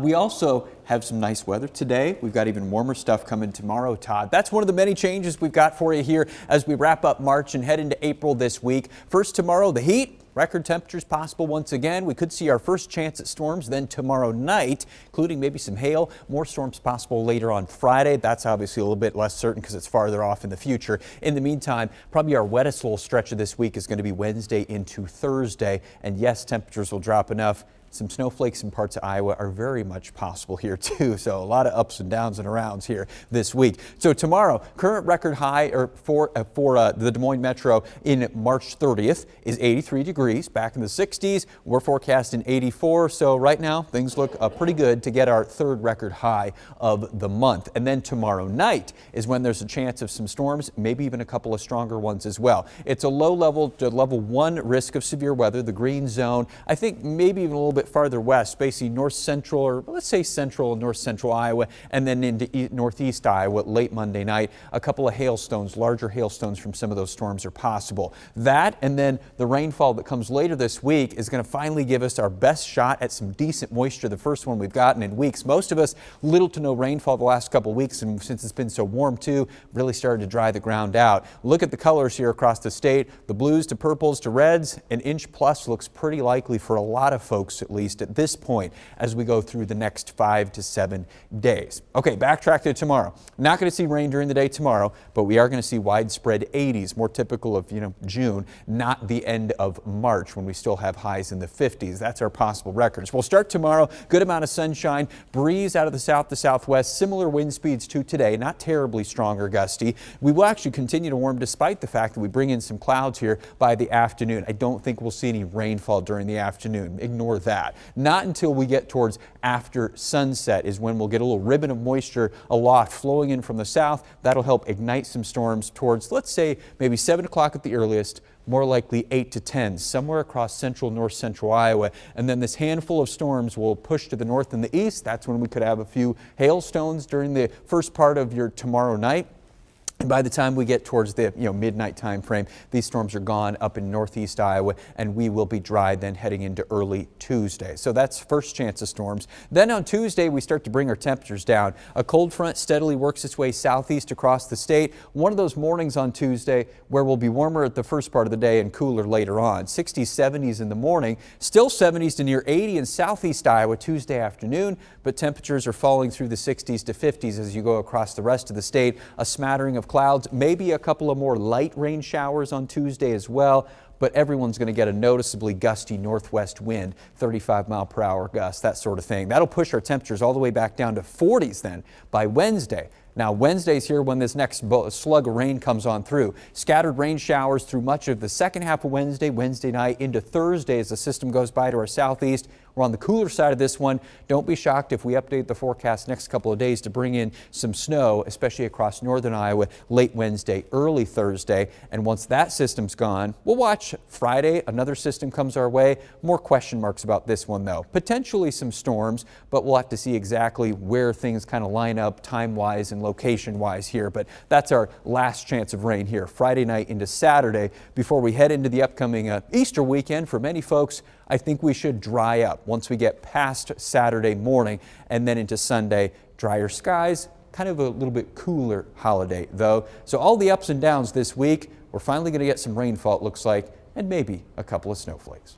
We also have some nice weather today. We've got even warmer stuff coming tomorrow, Todd. That's one of the many changes we've got for you here as we wrap up March and head into April this week. First tomorrow, the heat. Record temperatures possible once again. We could see our first chance at storms then tomorrow night, including maybe some hail. More storms possible later on Friday. That's obviously a little bit less certain because it's farther off in the future. In the meantime, probably our wettest little stretch of this week is going to be Wednesday into Thursday. And yes, temperatures will drop enough. Some snowflakes in parts of Iowa are very much possible here too. So a lot of ups and downs and arounds here this week. So tomorrow, current record high for the Des Moines Metro in March 30th is 83 degrees. Back in the 60s, we're forecasting 84. So right now things look pretty good to get our third record high of the month. And then tomorrow night is when there's a chance of some storms, maybe even a couple of stronger ones as well. It's a low level to level 1 risk of severe weather, the green zone. I think maybe even a little bit farther west, basically north central, or let's say central and north central Iowa, and then into northeast Iowa late Monday night. A couple of hailstones, larger hailstones from some of those storms are possible. That and then the rainfall that comes later this week is going to finally give us our best shot at some decent moisture, the first one we've gotten in weeks. Most of us, little to no rainfall the last couple of weeks, and since it's been so warm too, really started to dry the ground out. Look at the colors here across the state, the blues to purples to reds. An inch plus looks pretty likely for a lot of folks, at least at this point, as we go through the next 5 to 7 days. Okay, backtrack to tomorrow. Not going to see rain during the day tomorrow, but we are going to see widespread 80s, more typical of June, not the end of March when we still have highs in the 50s. That's our possible records. We'll start tomorrow. Good amount of sunshine, breeze out of the south to southwest, similar wind speeds to today, not terribly strong or gusty. We will actually continue to warm despite the fact that we bring in some clouds here by the afternoon. I don't think we'll see any rainfall during the afternoon. Ignore that. Not until we get towards after sunset is when we'll get a little ribbon of moisture aloft flowing in from the south. That'll help ignite some storms towards, let's say, maybe 7 o'clock at the earliest, more likely 8 to 10, somewhere across central, north central Iowa. And then this handful of storms will push to the north and the east. That's when we could have a few hailstones during the first part of your tomorrow night. And by the time we get towards the midnight time frame, these storms are gone up in northeast Iowa, and we will be dry then heading into early Tuesday. So that's first chance of storms. Then on Tuesday, we start to bring our temperatures down. A cold front steadily works its way southeast across the state. One of those mornings on Tuesday where we'll be warmer at the first part of the day and cooler later on. 60s, 70s in the morning, still 70s to near 80 in southeast Iowa Tuesday afternoon, but temperatures are falling through the 60s to 50s as you go across the rest of the state. A smattering of clouds, maybe a couple of more light rain showers on Tuesday as well, but everyone's going to get a noticeably gusty northwest wind, 35-mile-per-hour gusts, that sort of thing. That'll push our temperatures all the way back down to 40s then by Wednesday. Now, Wednesday's here when this next slug of rain comes on through. Scattered rain showers through much of the second half of Wednesday night into Thursday as the system goes by to our southeast. We're on the cooler side of this one. Don't be shocked if we update the forecast next couple of days to bring in some snow, especially across northern Iowa, late Wednesday, early Thursday. And once that system's gone, we'll watch Friday. Another system comes our way. More question marks about this one, though. Potentially some storms, but we'll have to see exactly where things kind of line up time-wise and location-wise here. But that's our last chance of rain here, Friday night into Saturday, before we head into the upcoming Easter weekend. For many folks, I think we should dry up once we get past Saturday morning and then into Sunday. Drier skies, kind of a little bit cooler holiday though. So all the ups and downs this week, we're finally going to get some rainfall, it looks like, and maybe a couple of snowflakes.